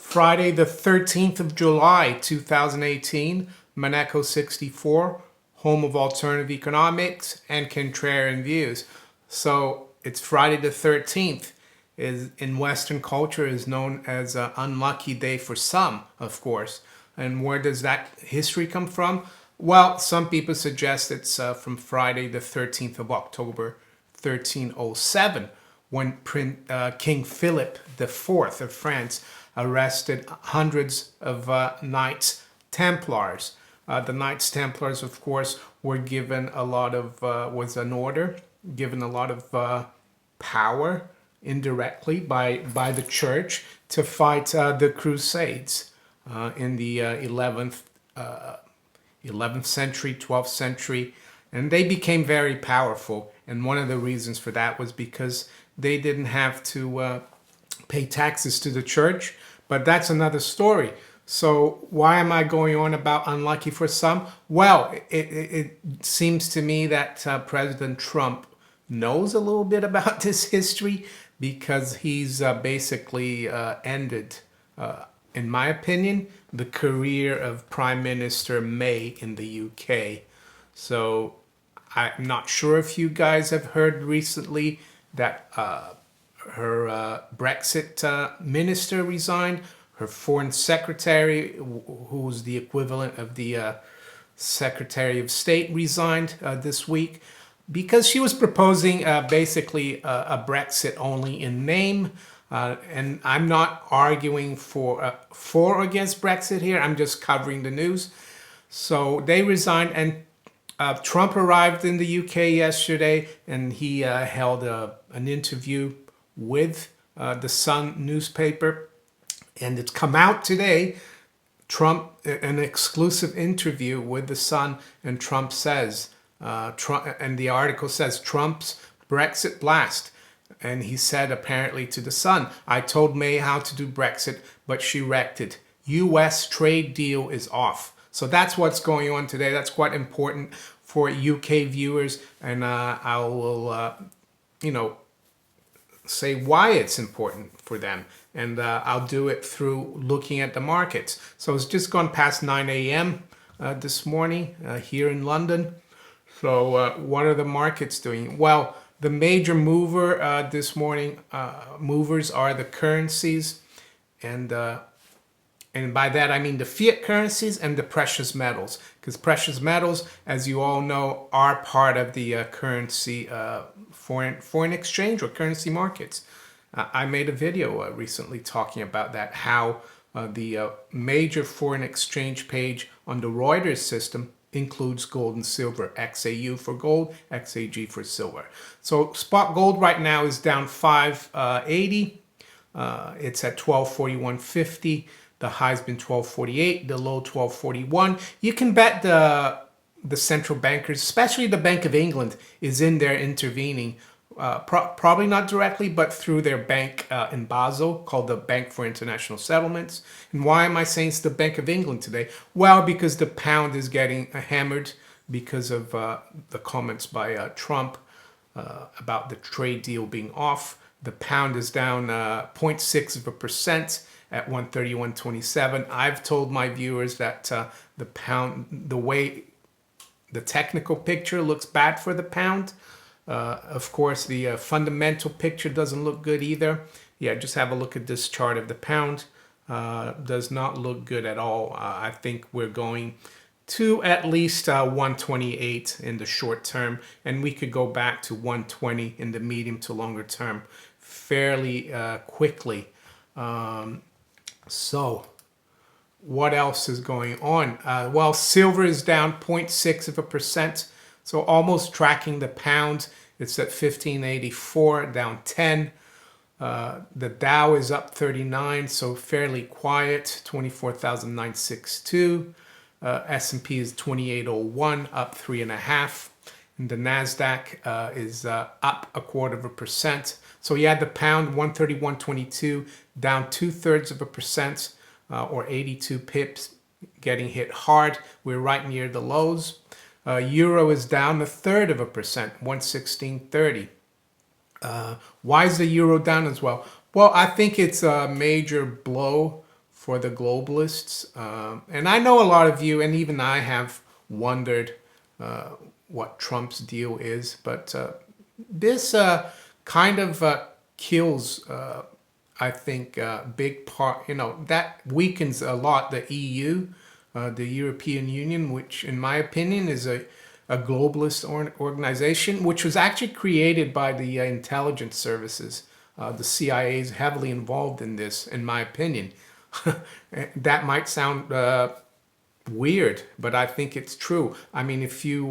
Friday the 13th of July 2018, Monaco 64, home of alternative economics and contrarian views. So it's Friday the 13th, is in Western culture is known as an unlucky day for some, of course. And where does that history come from? Well, some people suggest it's from Friday the 13th of October 1307, when King Philip IV of France arrested hundreds of Knights Templars. The Knights Templars, of course, were given a lot of, was an order, given a lot of power indirectly by the church to fight the Crusades in the 11th century, 12th century, and they became very powerful. And one of the reasons for that was because they didn't have to pay taxes to the church, but that's another story. So why am I going on about unlucky for some? Well, it seems to me that President Trump knows a little bit about this history because he's basically ended, in my opinion, the career of Prime Minister May in the UK. So I'm not sure if you guys have heard recently that her Brexit minister resigned. Her foreign secretary, who's the equivalent of the Secretary of State, resigned this week because she was proposing basically a Brexit only in name. And I'm not arguing for or against Brexit here. I'm just covering the news. So they resigned, and Trump arrived in the UK yesterday, and he held an interview with the Sun newspaper. And it's come out today, Trump, an exclusive interview with the Sun, and Trump says, and the article says, Trump's Brexit blast. And he said apparently to the Sun, I told May how to do Brexit, but she wrecked it. US trade deal is off. So that's what's going on today. That's quite important for UK viewers. And I will, say why it's important for them. And I'll do it through looking at the markets. So it's just gone past 9 a.m. This morning here in London. So what are the markets doing? Well, the major mover this morning, movers are the currencies. And by that, I mean the fiat currencies and the precious metals. Because precious metals, as you all know, are part of the currency foreign exchange or currency markets. I made a video recently talking about that, how the major foreign exchange page on the Reuters system includes gold and silver, XAU for gold, XAG for silver. So spot gold right now is down 580. It's at 1241.50. The high's been 1248, the low 1241. You can bet the central bankers, especially the Bank of England, is in there intervening. Probably not directly, but through their bank in Basel called the Bank for International Settlements. And why am I saying it's the Bank of England today? Well, because the pound is getting hammered because of the comments by Trump about the trade deal being off. The pound is down 0.6% at 131.27. I've told my viewers that the pound, the way the technical picture looks bad for the pound. Of course, the fundamental picture doesn't look good either. Yeah, just have a look at this chart of the pound. Does not look good at all. I think we're going to at least 128 in the short term, and we could go back to 120 in the medium to longer term fairly quickly. So what else is going on? Well, silver is down 0.6%. So almost tracking the pound. It's at 1584, down 10. The Dow is up 39, so fairly quiet, 24,962. S&P is 2801, up 3.5. And the NASDAQ is up 0.25%. So you had the pound 131.22, down 2/3%, or 82 pips, getting hit hard. We're right near the lows. Euro is down 1/3%, 116.30. Why is the euro down as well? Well, I think it's a major blow for the globalists. And I know a lot of you, and even I have wondered what Trump's deal is, but this kind of kills, I think, big part, that weakens a lot the EU, the European Union, which in my opinion is a globalist organization, which was actually created by the intelligence services. The CIA is heavily involved in this, in my opinion. That might sound weird, but I think it's true. I mean, if you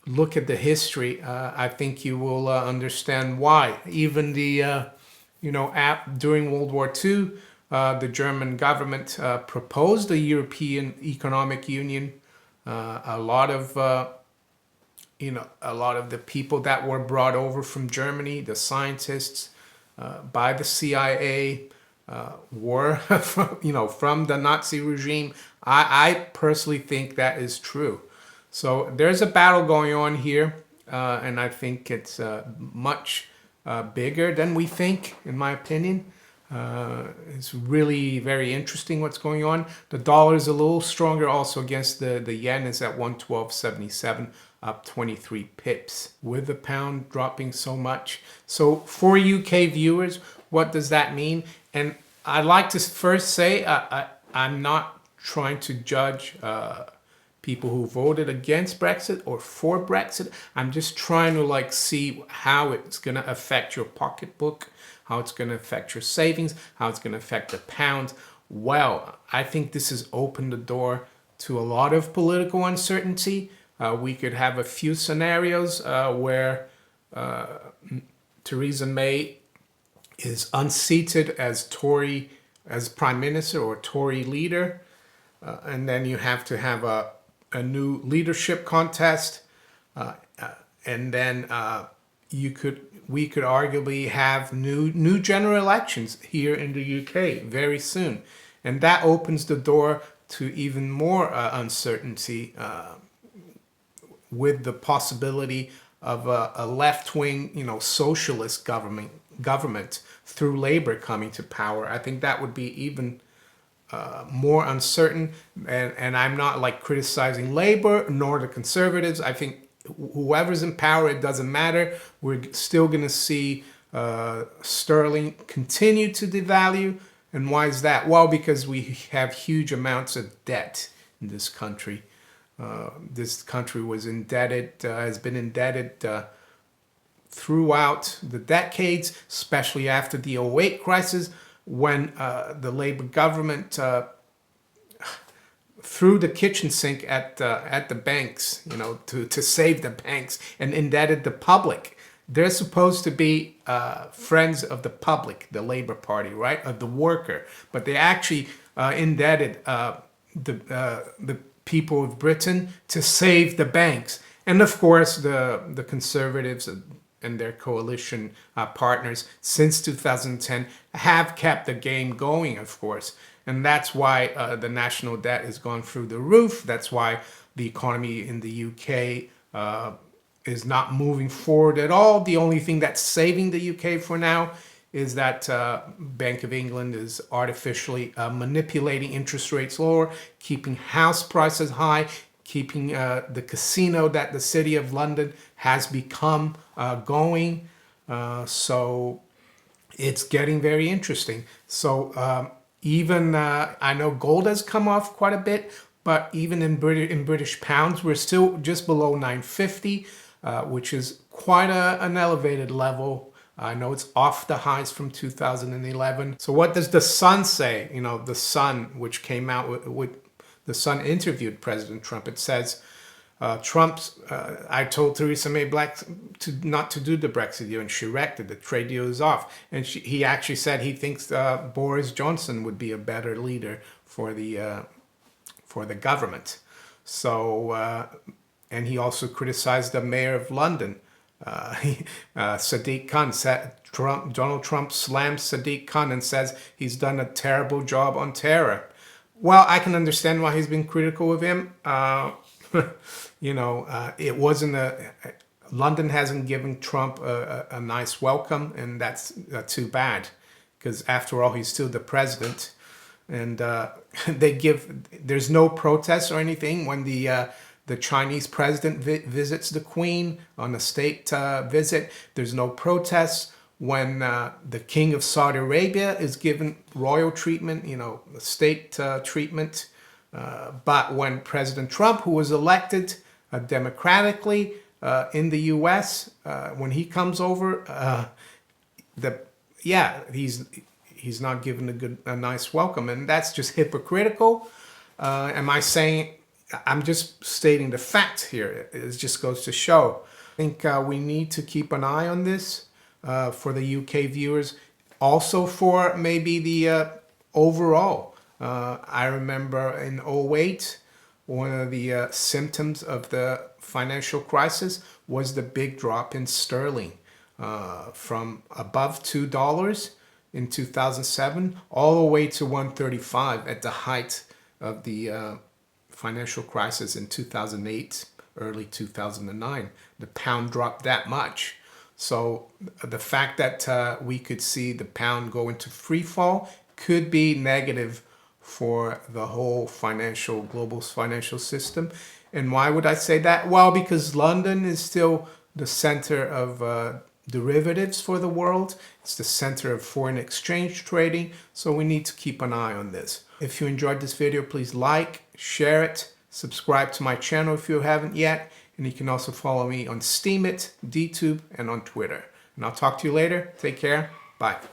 look at the history, I think you will understand why. Even the, during World War II, the German government proposed a European Economic Union. A lot of the people that were brought over from Germany, the scientists, by the CIA, were from the Nazi regime. I personally think that is true. So there's a battle going on here, and I think it's much bigger than we think, in my opinion. It's really very interesting what's going on. The dollar is a little stronger also against the yen. Is at 112.77, up 23 pips, with the pound dropping so much. So for UK viewers, what does that mean? And I'd like to first say I'm not trying to judge people who voted against Brexit or for Brexit. I'm just trying to see how it's going to affect your pocketbook, how it's going to affect your savings, how it's going to affect the pound. Well, I think this has opened the door to a lot of political uncertainty. We could have a few scenarios where Theresa May is unseated as Prime Minister or Tory leader. And then you have to have a new leadership contest. And then we could arguably have new general elections here in the UK very soon. And that opens the door to even more uncertainty, with the possibility of a left-wing, socialist government through Labour coming to power. I think that would be even more uncertain. And I'm not criticizing Labour nor the Conservatives. I think whoever's in power, it doesn't matter. We're still going to see sterling continue to devalue. And why is that? Well, because we have huge amounts of debt in this country. This country was indebted, has been indebted throughout the decades, especially after the '08 crisis, when the Labour government threw the kitchen sink at the banks, to save the banks, and indebted the public. They're supposed to be friends of the public, the Labour Party, right, of the worker, but they actually indebted the people of Britain to save the banks. And of course, the Conservatives and their coalition partners since 2010 have kept the game going, of course. And that's why the national debt has gone through the roof. That's why the economy in the UK is not moving forward at all. The only thing that's saving the UK for now is that Bank of England is artificially manipulating interest rates lower, keeping house prices high, keeping the casino that the City of London has become going. So it's getting very interesting. So even I know gold has come off quite a bit, but even in British pounds, we're still just below 950, which is quite an elevated level. I know it's off the highs from 2011. So what does the Sun say? The Sun, which came out with the Sun interviewed President Trump. It says, I told Theresa May not to do the Brexit deal, and she wrecked it. The trade deal is off. And he actually said he thinks Boris Johnson would be a better leader for the government. So, and he also criticized the mayor of London. Sadiq Khan said Donald Trump slams Sadiq Khan and says he's done a terrible job on terror. Well, I can understand why he's been critical of him. It wasn't London hasn't given Trump a nice welcome, and that's too bad, because after all, he's still the president. and there's no protests or anything when the Chinese president visits the Queen on a state visit. There's no protests when the King of Saudi Arabia is given royal treatment, state treatment. But when President Trump, who was elected democratically in the U.S., when he comes over, he's not given a nice welcome, and that's just hypocritical. Am I saying? I'm just stating the fact here. It just goes to show. I think we need to keep an eye on this for the UK viewers, also for maybe the overall. I remember in 2008, one of the symptoms of the financial crisis was the big drop in sterling from above $2 in 2007 all the way to 135 at the height of the financial crisis in 2008, early 2009. The pound dropped that much. So the fact that we could see the pound go into free fall could be negative for the whole global financial system. And why would I say that? Well, because London is still the center of derivatives for the world. It's the center of foreign exchange trading. So we need to keep an eye on this. If you enjoyed this video, please like, share it, subscribe to my channel if you haven't yet. And you can also follow me on Steemit, DTube, and on Twitter. And I'll talk to you later. Take care. Bye.